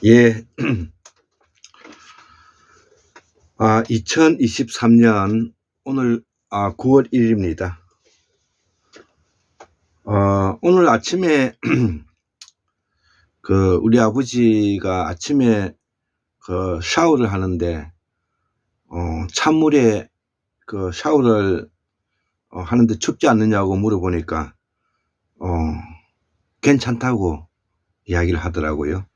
예. 2023년 오늘 9월 1일입니다. 오늘 아침에 우리 아버지가 아침에 샤워를 하는데 찬물에 샤워를 하는데 춥지 않느냐고 물어보니까 괜찮다고 이야기를 하더라고요.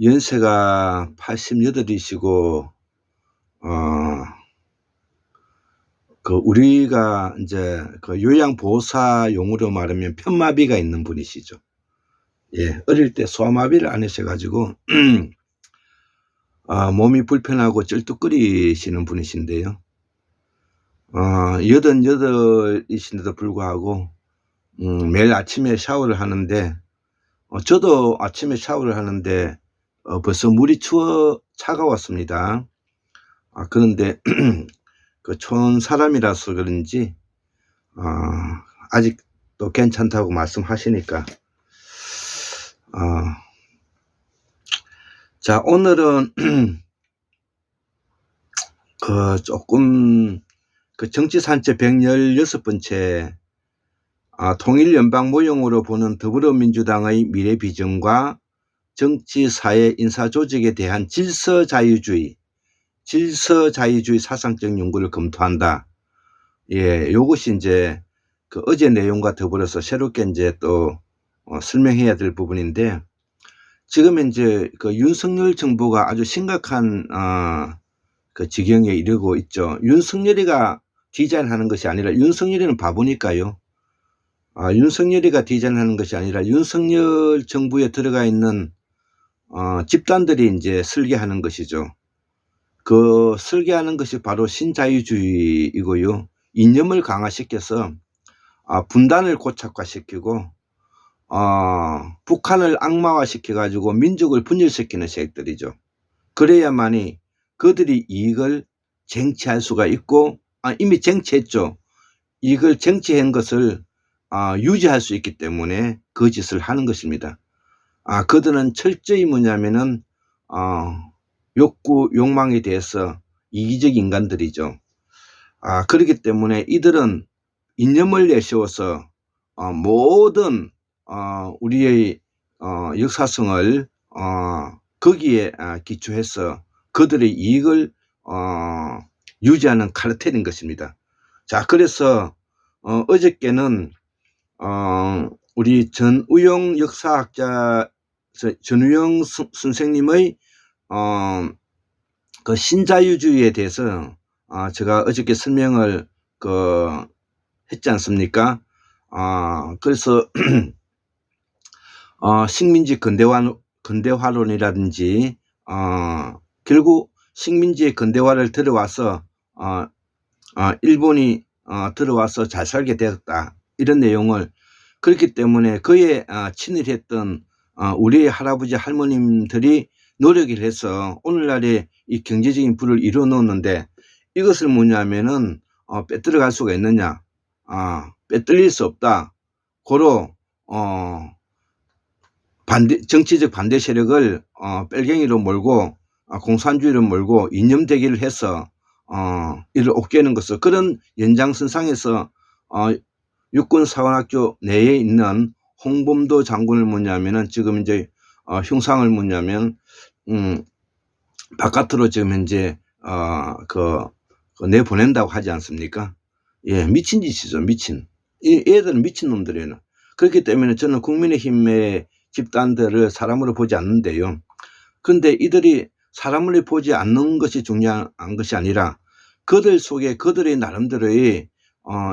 연세가 88이시고 우리가 이제 요양보호사 용어로 말하면 편마비가 있는 분이시죠. 예, 어릴 때 소아마비를 안 하셔가지고 몸이 불편하고 쩔뚝거리시는 분이신데요. 88이신데도 불구하고 매일 아침에 샤워를 하는데 저도 아침에 샤워를 하는데 벌써 물이 차가웠습니다. 그런데 촌 사람이라서 그런지 아직도 괜찮다고 말씀하시니까 자, 오늘은 조금 정치산책 116번째 통일연방 모형으로 보는 더불어민주당의 미래 비전과 정치, 사회, 인사조직에 대한 질서자유주의 사상적 연구를 검토한다. 예, 요것이 이제 어제 내용과 더불어서 새롭게 이제 또 설명해야 될 부분인데, 지금 이제 윤석열 정부가 아주 심각한 지경에 이르고 있죠. 윤석열이가 디자인하는 것이 아니라, 윤석열이는 바보니까요. 윤석열이가 디자인하는 것이 아니라 윤석열 정부에 들어가 있는 집단들이 이제 설계하는 것이죠. 설계하는 것이 바로 신자유주의이고요. 이념을 강화시켜서 분단을 고착화시키고 북한을 악마화시켜 가지고 민족을 분열시키는 세력들이죠. 그래야만이 그들이 이익을 쟁취할 수가 있고, 이미 쟁취했죠. 이걸 쟁취한 것을 유지할 수 있기 때문에 그 짓을 하는 것입니다. 그들은 철저히 뭐냐면은 욕망에 대해서 이기적 인간들이죠. 그렇기 때문에 이들은 이념을 내세워서 모든 우리의 역사성을 거기에 기초해서 그들의 이익을 유지하는 카르텔인 것입니다. 자, 그래서 어저께는 우리 전우영 역사학자, 전우영 선생님의 신자유주의에 대해서 제가 어저께 설명을 했지 않습니까? 그래서 식민지 근대화론이라든지 결국 식민지의 근대화를 들어와서 일본이 들어와서 잘 살게 되었다, 이런 내용을, 그렇기 때문에 그에 친일했던 우리의 할아버지 할머님들이 노력을 해서 오늘날의 이 경제적인 부를 이루어 놓았는데, 이것을 뭐냐면은 빼들어갈 수가 있느냐, 빼들릴 수 없다. 고로 정치적 반대 세력을 뺄갱이로 몰고 공산주의로 몰고 이념 대결을 해서 이를 옥죄는 것을, 그런 연장선상에서 육군사관학교 내에 있는 홍범도 장군을 뭐냐면은 지금 이제 형상을 뭐냐면 바깥으로 지금 현재 내보낸다고 하지 않습니까? 예, 미친 짓이죠, 미친. 이 애들은 미친 놈들이에요. 그렇기 때문에 저는 국민의힘의 집단들을 사람으로 보지 않는데요. 그런데 이들이 사람을 보지 않는 것이 중요한 것이 아니라 그들 속에 그들의 나름대로의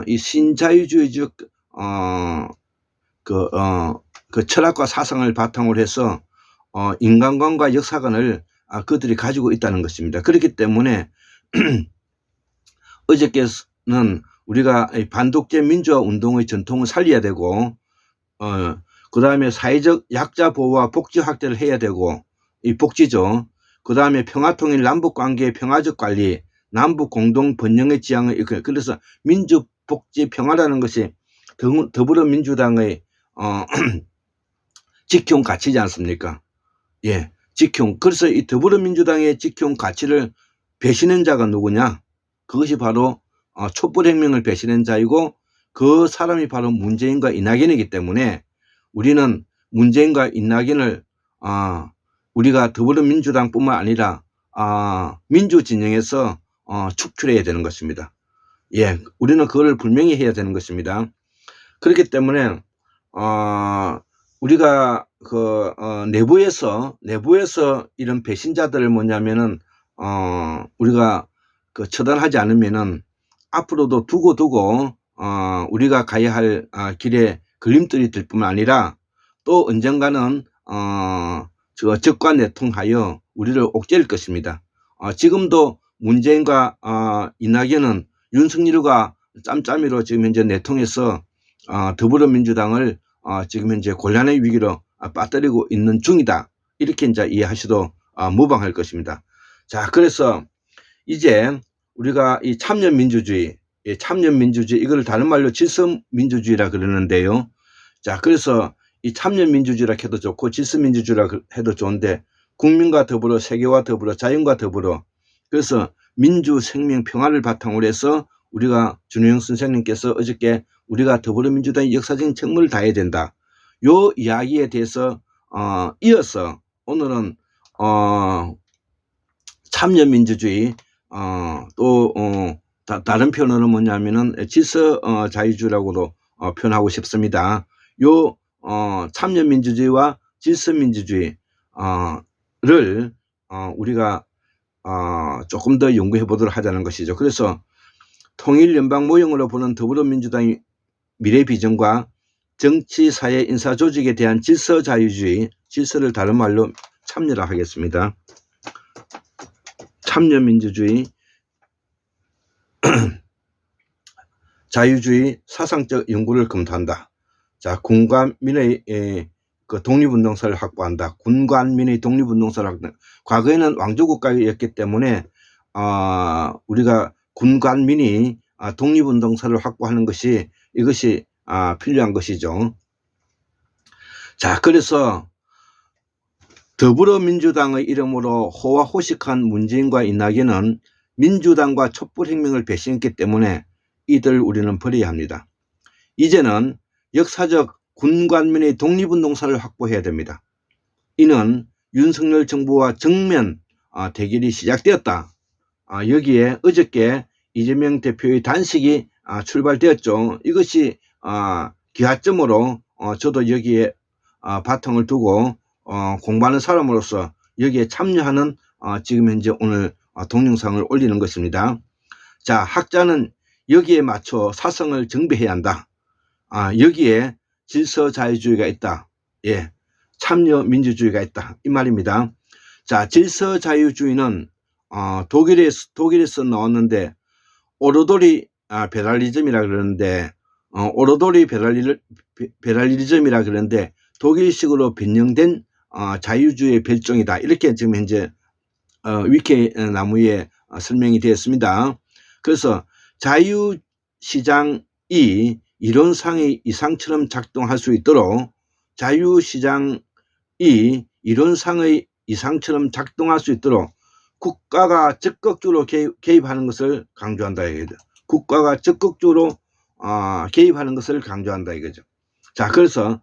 이 신자유주의적 철학과 사상을 바탕으로 해서 인간관과 역사관을 그들이 가지고 있다는 것입니다. 그렇기 때문에 어저께는 우리가 반독재 민주화 운동의 전통을 살려야 되고, 그 다음에 사회적 약자 보호와 복지 확대를 해야 되고, 이 복지죠. 그 다음에 평화통일 남북관계의 평화적 관리, 남북 공동 번영의 지향을, 그래서 민주, 복지, 평화라는 것이 더불어민주당의 지켜온 가치지 않습니까? 예, 지켜온. 그래서 이 더불어민주당의 지켜온 가치를 배신한 자가 누구냐? 그것이 바로 촛불혁명을 배신한 자이고 그 사람이 바로 문재인과 이낙연이기 때문에 우리는 문재인과 이낙연을 우리가 더불어민주당뿐만 아니라 민주진영에서 축출해야 되는 것입니다. 예, 우리는 그걸 분명히 해야 되는 것입니다. 그렇기 때문에 우리가 내부에서 이런 배신자들을 뭐냐면은 우리가 처단하지 않으면은 앞으로도 두고 우리가 가야 할 길에 걸림돌이 될 뿐만 아니라 또 언젠가는 적과내통하여 우리를 옥죄일 것입니다. 지금도 문재인과 이낙연은 윤석열과 짬짬이로 지금 현재 내통해서 더불어민주당을 지금 현재 곤란의 위기로 빠뜨리고 있는 중이다. 이렇게 이제 이해하셔도 무방할 것입니다. 자, 그래서 이제 우리가 이 참여민주주의 이걸 다른 말로 질서민주주의라 그러는데요. 자, 그래서 이 참여민주주의라 해도 좋고 질서민주주의라 해도 좋은데 국민과 더불어 세계와 더불어 자연과 더불어 그래서 민주 생명 평화를 바탕으로 해서 우리가 준호영 선생님께서 어저께 우리가 더불어민주당의 역사적인 책무를 다해야 된다. 요 이야기에 대해서 이어서 오늘은 참여민주주의 또 다른 표현으로 뭐냐면은 질서자유주의라고도 표현하고 싶습니다. 요 참여민주주의와 질서민주주의를 우리가 조금 더 연구해 보도록 하자는 것이죠. 그래서 통일연방 모형으로 보는 더불어민주당의 미래 비전과 정치, 사회, 인사 조직에 대한 질서자유주의, 질서를 다른 말로 참여라 하겠습니다. 참여민주주의, 자유주의 사상적 연구를 검토한다. 자, 군관민의 독립운동사를 확보한다. 군관민의 독립운동사를 확보한다. 과거에는 왕조국가였기 때문에 우리가 군관민이 독립운동사를 확보하는 것이 이것이 필요한 것이죠. 자, 그래서 더불어민주당의 이름으로 호화호식한 문재인과 이낙연은 민주당과 촛불혁명을 배신했기 때문에 이들 우리는 버려야 합니다. 이제는 역사적 군관민의 독립운동사를 확보해야 됩니다. 이는 윤석열 정부와 정면 대결이 시작되었다. 여기에 어저께 이재명 대표의 단식이 출발되었죠. 이것이 기하점으로 저도 여기에 바탕을 두고 공부하는 사람으로서 여기에 참여하는 지금 현재 오늘 동영상을 올리는 것입니다. 자, 학자는 여기에 맞춰 사성을 정비해야 한다. 여기에 질서자유주의가 있다. 예, 참여민주주의가 있다. 이 말입니다. 자, 질서자유주의는 독일에서 나왔는데 오르도리 베랄리즘이라 그러는데 오르도리 베랄리즘이라 그러는데 독일식으로 변형된 자유주의의 별종이다. 이렇게 지금 현재 위키나무에 설명이 되었습니다. 그래서 자유시장이 이론상의 이상처럼 작동할 수 있도록 자유시장이 이론상의 이상처럼 작동할 수 있도록 국가가 적극적으로 개입하는 것을 강조한다 이거죠. 국가가 적극적으로 개입하는 것을 강조한다 이거죠. 자, 그래서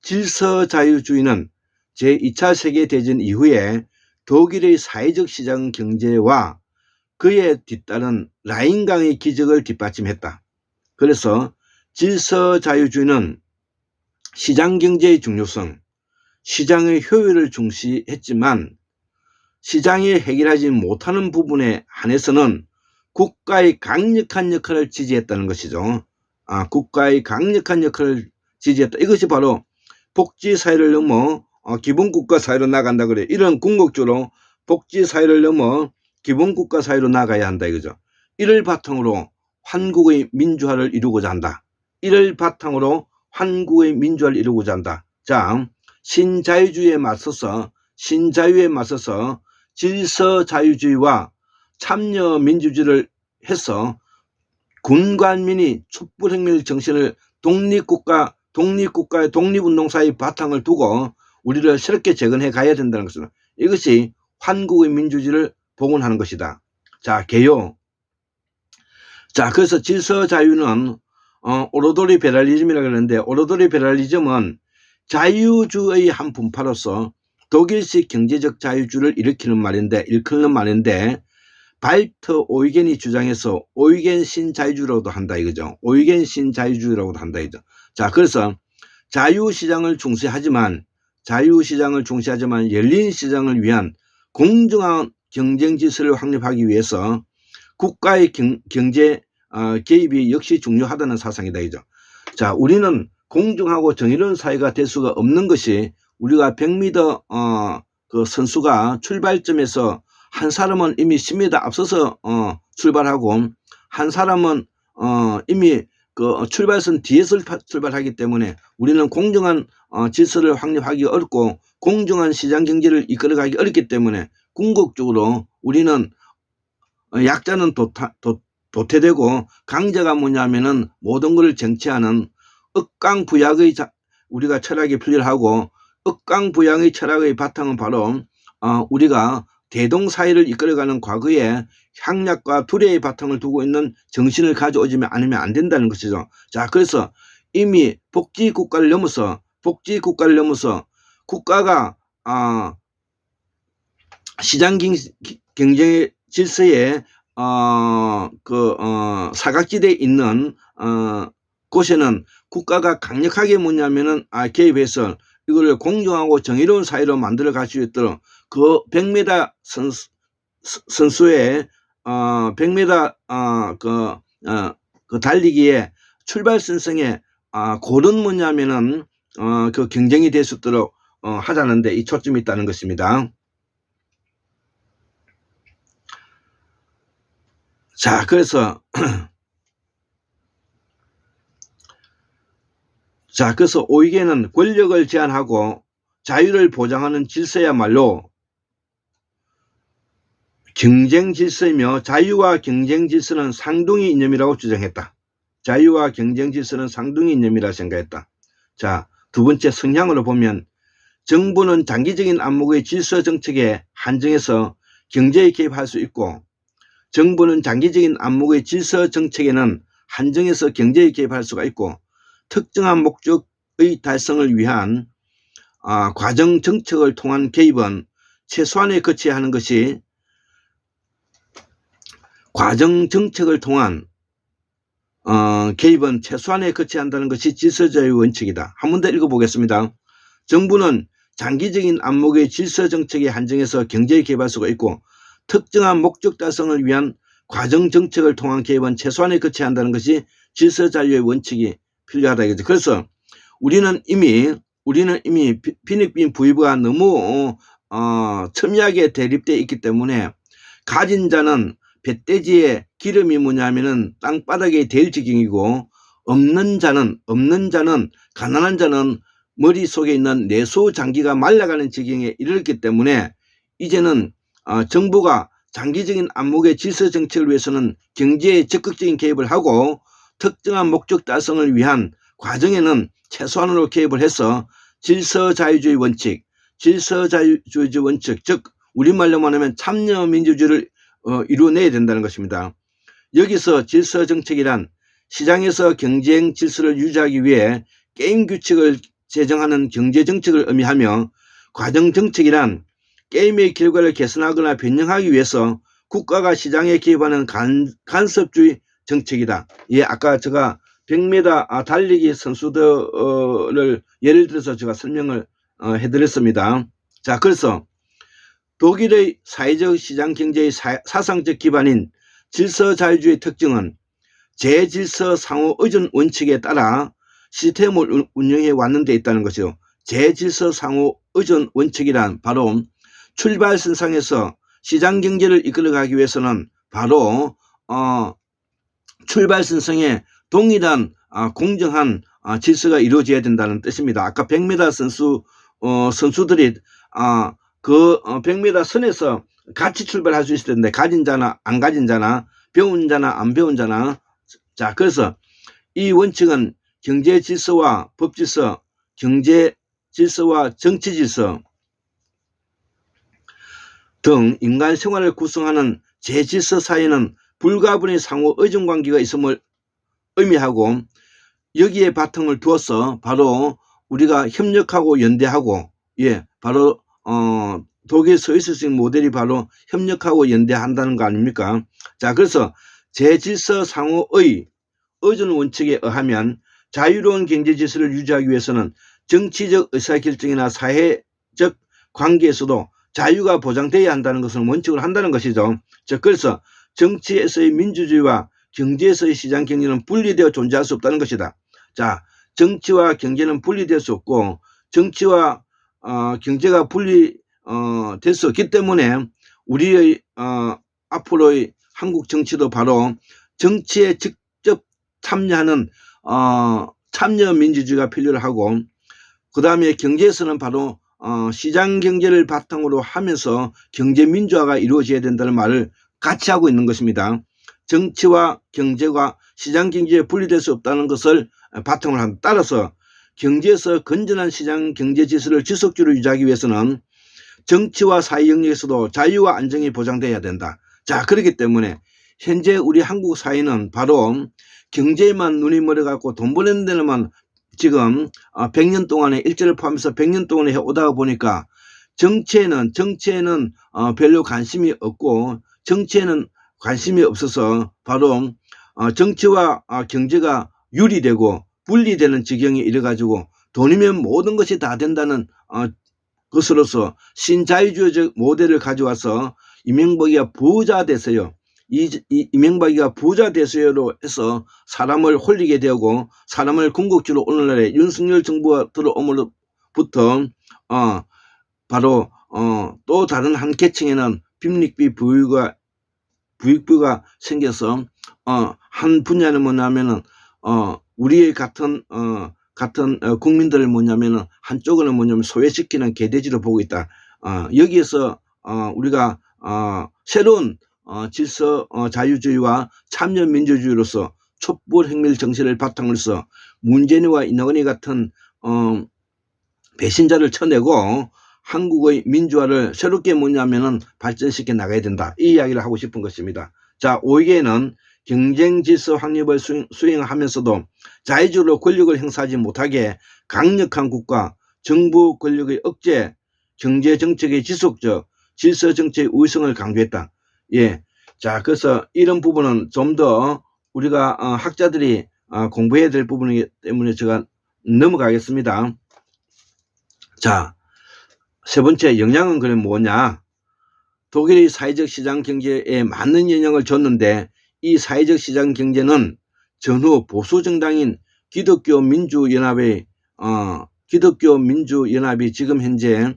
질서자유주의는 제2차 세계대전 이후에 독일의 사회적 시장 경제와 그에 뒤따른 라인강의 기적을 뒷받침했다. 그래서 질서자유주의는 시장경제의 중요성, 시장의 효율을 중시했지만 시장이 해결하지 못하는 부분에 한해서는 국가의 강력한 역할을 지지했다는 것이죠. 국가의 강력한 역할을 지지했다. 이것이 바로 복지사회를 넘어 기본국가사회로 나간다 그래. 이런 궁극적으로 복지사회를 넘어 기본국가사회로 나가야 한다 이거죠. 이를 바탕으로 한국의 민주화를 이루고자 한다. 이를 바탕으로 한국의 민주화를 이루고자 한다. 자, 신자유에 맞서서 질서자유주의와 참여민주주의를 해서 군관민이 촛불혁명 정신을 독립국가의 독립운동사의 바탕을 두고 우리를 새롭게 재건해 가야 된다는 것은 이것이 한국의 민주주의를 복원하는 것이다. 자, 개요. 자, 그래서 질서자유는 오로도 리베럴리즘이라고 그러는데, 오로도 리베럴리즘은 자유주의 한 분파로서 독일식 경제적 자유주의를 일으키는 말인데 발터 오이겐이 주장해서 오이겐 신자유주의라고도 한다 이거죠. 오이겐 신자유주의라고도 한다 이거죠. 자, 그래서 자유시장을 중시하지만 열린 시장을 위한 공정한 경쟁 질서를 확립하기 위해서 국가의 경제 개입이 역시 중요하다는 사상이다 이죠. 자, 우리는 공정하고 정의로운 사회가 될 수가 없는 것이, 우리가 100m 그 선수가 출발점에서 한 사람은 이미 10m 앞서서 출발하고 한 사람은 이미 그 출발선 뒤에서 출발하기 때문에 우리는 공정한 질서를 확립하기 어렵고 공정한 시장 경제를 이끌어가기 어렵기 때문에 궁극적으로 우리는 약자는 도태되고 강자가 뭐냐면은 모든 것을 쟁취하는 억강부약의 우리가 철학이 필요하고, 억강부양의 철학의 바탕은 바로 우리가 대동사회를 이끌어가는 과거의 향락과 두려의 바탕을 두고 있는 정신을 가져오지 않으면 안 된다는 것이죠. 자, 그래서 이미 복지국가를 넘어서 국가가 시장 경쟁의 질서에 사각지대에 있는 곳에는 국가가 강력하게 뭐냐면은 개입해서 이거를 공정하고 정의로운 사회로 만들어 갈 수 있도록 그 100m 선수의 100m 그 달리기의 출발선상에 그런 뭐냐면은 그 경쟁이 될 수 있도록 하자는데 이 초점이 있다는 것입니다. 자, 그래서 그래서 오이겐은 권력을 제한하고 자유를 보장하는 질서야말로 경쟁 질서이며 자유와 경쟁 질서는 상등의 이념이라고 주장했다. 자유와 경쟁 질서는 상등의 이념이라 생각했다. 자, 두 번째 성향으로 보면 정부는 장기적인 안목의 질서 정책에 한정해서 경제에 개입할 수 있고, 정부는 장기적인 안목의 질서 정책에는 한정해서 경제에 개입할 수가 있고, 특정한 목적의 달성을 위한 과정 정책을 통한 개입은 최소한에 그쳐야 하는 것이, 과정 정책을 통한 개입은 최소한에 그쳐야 한다는 것이 질서자유의 원칙이다. 한 번 더 읽어보겠습니다. 정부는 장기적인 안목의 질서 정책에 한정해서 경제에 개입할 수가 있고, 특정한 목적 달성을 위한 과정 정책을 통한 개입은 최소한에 그쳐야 한다는 것이 질서자유의 원칙이 필요하다 이거죠. 그래서 우리는 이미 필리핀 부유부가 너무 첨예하게 대립되어 있기 때문에 가진 자는 뱃돼지의 기름이 뭐냐면은 땅바닥에 될 지경이고, 없는 자는 가난한 자는 머릿속에 있는 내수 장기가 말라가는 지경에 이르렀기 때문에 이제는 정부가 장기적인 안목의 질서 정책을 위해서는 경제에 적극적인 개입을 하고, 특정한 목적 달성을 위한 과정에는 최소한으로 개입을 해서 질서자유주의 원칙, 즉 우리말로 말하면 참여민주주의를 이루어내야 된다는 것입니다. 여기서 질서정책이란 시장에서 경쟁 질서를 유지하기 위해 게임 규칙을 제정하는 경제정책을 의미하며, 과정정책이란 게임의 결과를 개선하거나 변형하기 위해서 국가가 시장에 개입하는 간섭주의 정책이다. 예, 아까 제가 100m 달리기 선수들을 예를 들어서 제가 설명을 해드렸습니다. 자, 그래서 독일의 사회적 시장 경제의 사상적 기반인 질서자유주의 특징은 재질서 상호 의존 원칙에 따라 시스템을 운영해 왔는 데 있다는 것이요. 재질서 상호 의존 원칙이란 바로 출발선상에서 시장 경제를 이끌어가기 위해서는 바로 출발선상에 동일한 공정한 질서가 이루어져야 된다는 뜻입니다. 아까 100m 선수들이 그 100m 선에서 같이 출발할 수 있을 텐데, 가진 자나 안 가진 자나 배운 자나 안 배운 자나. 자, 그래서 이 원칙은 경제 질서와 법 질서, 경제 질서와 정치 질서 등 인간 생활을 구성하는 제질서 사이에는 불가분의 상호 의존 관계가 있음을 의미하고, 여기에 바탕을 두어서 바로 우리가 협력하고 연대하고, 바로 독일 스위스식 모델이 바로 협력하고 연대한다는 거 아닙니까? 자, 그래서 제질서 상호의 의존 원칙에 의하면 자유로운 경제 질서를 유지하기 위해서는 정치적 의사결정이나 사회적 관계에서도 자유가 보장되어야 한다는 것을 원칙으로 한다는 것이죠. 자, 그래서 정치에서의 민주주의와 경제에서의 시장 경제는 분리되어 존재할 수 없다는 것이다. 자, 정치와 경제는 분리될 수 없고, 정치와 경제가 될 수 없기 때문에 우리의 앞으로의 한국 정치도 바로 정치에 직접 참여하는 참여 민주주의가 필요를 하고, 그 다음에 경제에서는 바로 시장 경제를 바탕으로 하면서 경제 민주화가 이루어져야 된다는 말을 같이 하고 있는 것입니다. 정치와 경제가 시장 경제에 분리될 수 없다는 것을 바탕으로 한다. 따라서 경제에서 건전한 시장 경제 질서를 지속적으로 유지하기 위해서는 정치와 사회 영역에서도 자유와 안정이 보장돼야 된다. 자, 그렇기 때문에 현재 우리 한국 사회는 바로 경제에만 눈이 멀어갖고 돈 버는 데만 지금 100년 동안에 일제를 포함해서 100년 동안에 해오다 보니까 정치에는 별로 관심이 없고, 정치에는 관심이 없어서 바로 정치와 경제가 유리되고 분리되는 지경에 이래가지고 돈이면 모든 것이 다 된다는 것으로서 신자유주의적 모델을 가져와서 이명박이가 부자 되세요. 이명박이가 부자 되세요로 해서 사람을 홀리게 되고, 사람을 궁극적으로 오늘날에 윤석열 정부가 들어옴으로부터 바로 또 다른 한 계층에는 빈익비 부익부가 생겨서 한 분야는 뭐냐면은 우리의 같은 국민들을 뭐냐면은 한쪽은 뭐냐면 소외시키는 개돼지로 보고 있다. 여기에서 우리가 새로운 질서 자유주의와 참여 민주주의로서 촛불 혁명 정신을 바탕으로 해서 문재인과 이낙연이 같은 배신자를 쳐내고 한국의 민주화를 새롭게 뭐냐면은 발전시켜 나가야 된다. 이 이야기를 하고 싶은 것입니다. 자, 5개는 경쟁 질서 확립을 수행하면서도 자유적으로 권력을 행사하지 못하게 강력한 국가, 정부 권력의 억제, 경제 정책의 지속적, 질서 정책의 우위성을 강조했다. 자, 그래서 이런 부분은 좀 더 우리가 학자들이 공부해야 될 부분이기 때문에 제가 넘어가겠습니다. 자, 세 번째 영향은 그럼 뭐냐? 독일의 사회적 시장 경제에 맞는 영향을 줬는데, 이 사회적 시장 경제는 전후 보수 정당인 기독교 민주연합이 지금 현재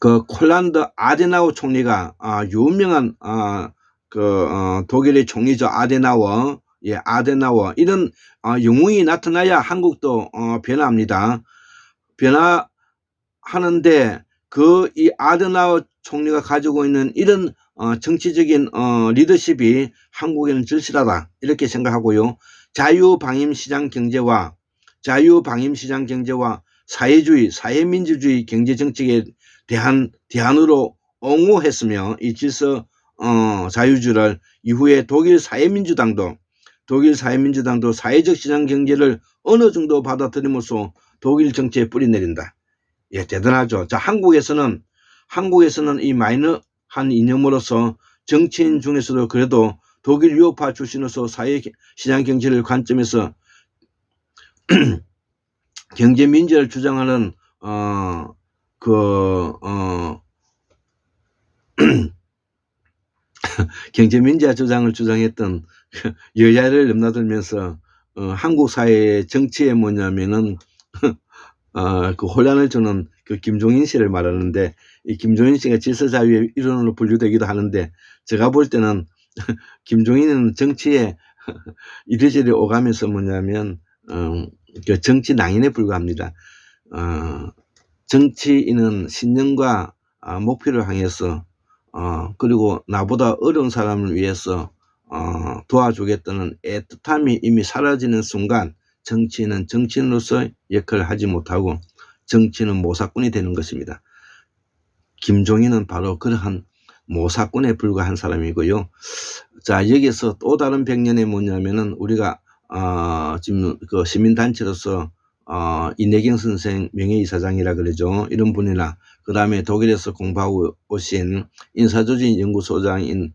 그 콜란드 아데나워 총리가 유명한 독일의 총리죠. 아데나워 이런 영웅이 나타나야 한국도 변화합니다. 변화하는데 이 아데나워 총리가 가지고 있는 이런 정치적인 리더십이 한국에는 절실하다, 이렇게 생각하고요. 자유방임시장 경제와 사회주의, 사회민주주의 경제정책에 대한 대안으로 옹호했으며, 이 질서 자유주의를 이후에 독일 사회민주당도 사회적 시장 경제를 어느 정도 받아들임으로써 독일 정치에 뿌리 내린다. 대단하죠. 자, 한국에서는 이 마이너한 이념으로서 정치인 중에서도 그래도 독일 유럽파 출신으로서 사회 시장 경제를 관점에서 경제 민주화를 주장하는 경제 민주화 주장을 주장했던 여야를 넘나들면서 한국 사회의 정치에 뭐냐면은 그 혼란을 주는 그 김종인 씨를 말하는데, 이 김종인 씨가 질서자유의 일원으로 분류되기도 하는데, 제가 볼 때는 김종인은 정치에 이리저리 오가면서 뭐냐면 그 정치 낭인에 불과합니다. 정치인은 신념과 목표를 향해서 그리고 나보다 어려운 사람을 위해서 도와주겠다는 애틋함이 이미 사라지는 순간 정치인은 정치인으로서 역할을 하지 못하고 정치인은 모사꾼이 되는 것입니다. 김종인은 바로 그러한 모사꾼에 불과한 사람이고요. 자, 여기서 또 다른 백년이 뭐냐면은 우리가 지금 그 시민단체로서 이내경 선생 명예이사장이라 그러죠. 이런 분이나 그 다음에 독일에서 공부하고 오신 인사조직연구소장인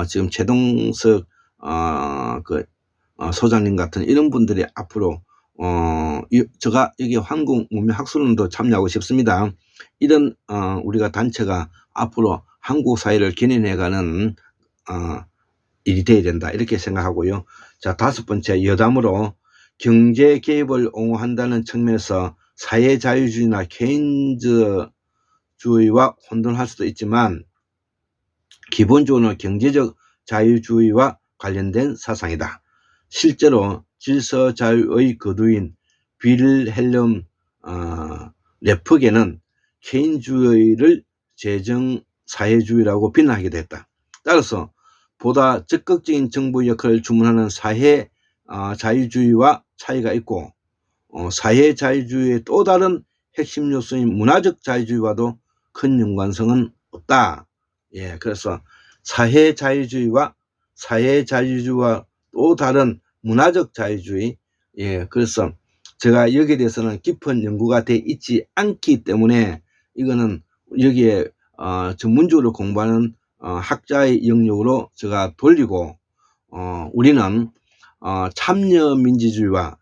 지금 최동석 소장님 같은 이런 분들이 앞으로 제가 여기 한국문명학술론도 참여하고 싶습니다. 이런 우리가 단체가 앞으로 한국 사회를 견인해가는 일이 돼야 된다 이렇게 생각하고요. 자, 5번째, 여담으로 경제 개입을 옹호한다는 측면에서 사회자유주의나 개인주의와 혼돈할 수도 있지만 기본적으로 경제적 자유주의와 관련된 사상이다. 실제로 질서자유의 거두인 빌헬름 레프게는 개인주의를 재정사회주의라고 비난하기도 했다. 따라서 보다 적극적인 정부 역할을 주문하는 사회 자유주의와 차이가 있고 사회 자유주의의 또 다른 핵심 요소인 문화적 자유주의와도 큰 연관성은 없다. 예, 그래서 사회 자유주의와 또 다른 문화적 자유주의. 예, 그래서 제가 여기에 대해서는 깊은 연구가 돼 있지 않기 때문에 이거는 여기에 전문적으로 공부하는 학자의 영역으로 제가 돌리고 우리는 참여민주주의와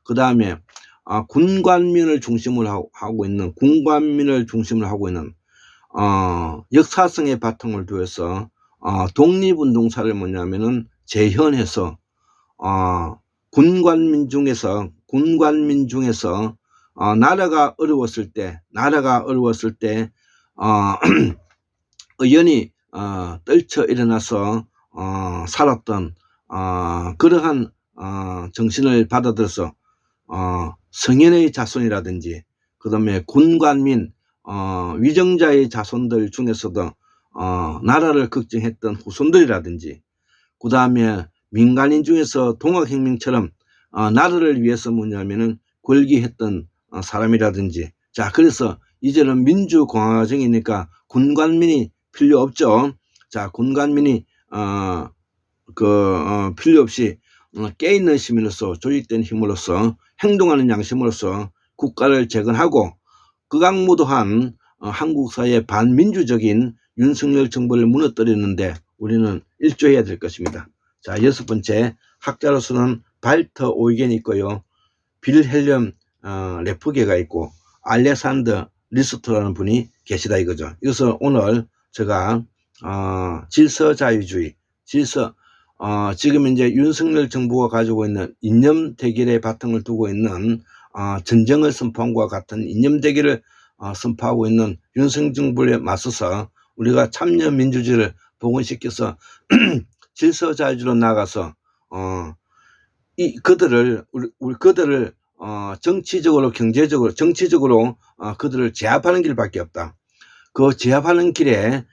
그 다음에 군관민을 중심으로 하고 있는 역사성의 바탕을 두어서 독립운동사를 뭐냐면은 재현해서 군관민 중에서 나라가 어려웠을 때 의연히 떨쳐 일어나서 살았던 그러한 정신을 받아들여서 성인의 자손이라든지 그 다음에 군관민 위정자의 자손들 중에서도 나라를 걱정했던 후손들이라든지 그 다음에 민간인 중에서 동학혁명처럼 나라를 위해서 뭐냐면은 걸기했던 사람이라든지. 자, 그래서 이제는 민주공화정이니까 군관민이 필요 없죠. 자, 군관민이 필요 없이 깨있는 시민으로서 조직된 힘으로서 행동하는 양심으로서 국가를 재건하고 극악무도한 한국 사회의 반민주적인 윤석열 정부를 무너뜨리는데 우리는 일조해야 될 것입니다. 자, 6번째, 학자로서는 발터 오이겐이 있고요. 빌헬름 레프게가 있고 알렉산더 리스토라는 분이 계시다 이거죠. 이것을 오늘 제가 질서자유주의, 지금 이제 윤석열 정부가 가지고 있는 이념 대결의 바탕을 두고 있는 전쟁을 선포한 것과 같은 이념 대결을 선포하고 있는 윤석열 정부에 맞서서 우리가 참여민주주의를 복원시켜서 질서자유주의로 나가서 그들을 정치적으로 경제적으로 정치적으로 그들을 제압하는 길밖에 없다. 그 제압하는 길에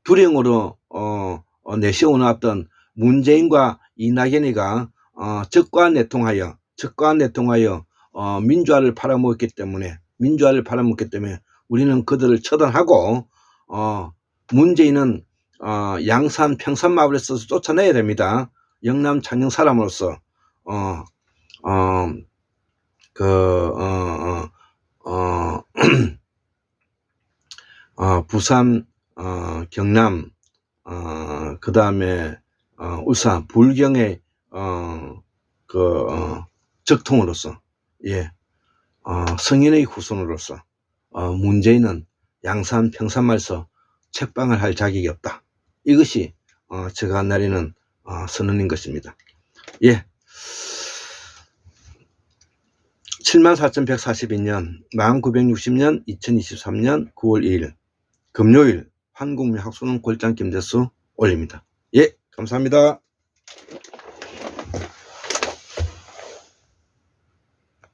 불행으로 내세워놨던 문재인과 이낙연이가 적과 내통하여 민주화를 팔아먹기 때문에 우리는 그들을 처단하고 문재인은 양산 평산마을에서 쫓아내야 됩니다. 영남 창녕 사람으로서 부산, 경남, 그 다음에 울산, 불경의 적통으로서, 예, 성인의 후손으로서 문재인은 양산 평산마을에서 책방을 할 자격이 없다. 이것이 제가 내리는 선언인 것입니다. 예. 74,142년 1960년 2023년 9월 2일 금요일 한국문학술론 골장 김대수 올립니다. 예, 감사합니다.